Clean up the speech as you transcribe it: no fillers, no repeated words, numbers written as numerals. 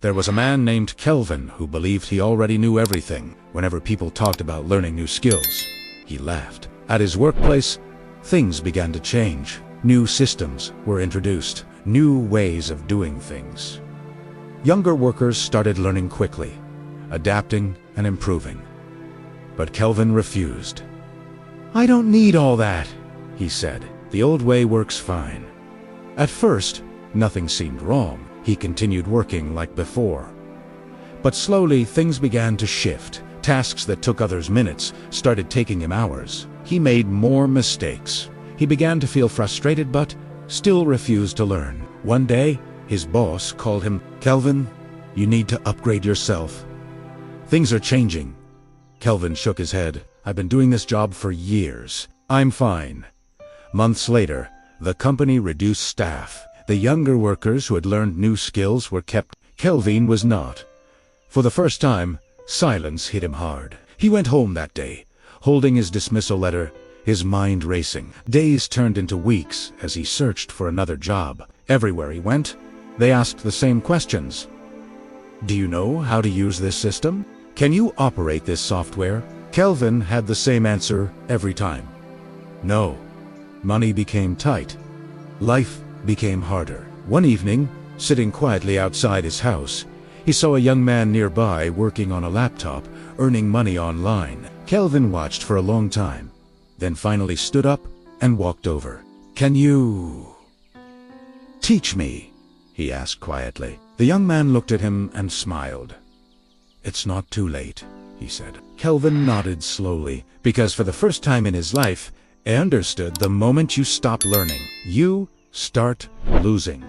There was a man named Kelvin who believed he already knew everything. Whenever people talked about learning new skills, he laughed. At his workplace, things began to change. New systems were introduced, new ways of doing things. Younger workers started learning quickly, adapting and improving. But Kelvin refused. "I don't need all that," he said. "The old way works fine." At first, nothing seemed wrong. He continued working like before. But slowly, things began to shift. Tasks that took others minutes started taking him hours. He made more mistakes. He began to feel frustrated, but still refused to learn. One day, his boss called him. "Kelvin, you need to upgrade yourself. Things are changing." Kelvin shook his head. "I've been doing this job for years. I'm fine." Months later, the company reduced staff. The younger workers who had learned new skills were kept. Kelvin was not. For the first time, silence hit him hard. He went home that day, holding his dismissal letter, his mind racing. Days turned into weeks as he searched for another job. Everywhere he went, they asked the same questions. "Do you know how to use this system? Can you operate this software?" Kelvin had the same answer every time. No. Money became tight. Life became harder. One evening, sitting quietly outside his house, he saw a young man nearby working on a laptop, earning money online. Kelvin watched for a long time, then finally stood up and walked over. "Can you teach me?" he asked quietly. The young man looked at him and smiled. "It's not too late," he said. Kelvin nodded slowly, because for the first time in his life, he understood the moment you stop learning, you start losing.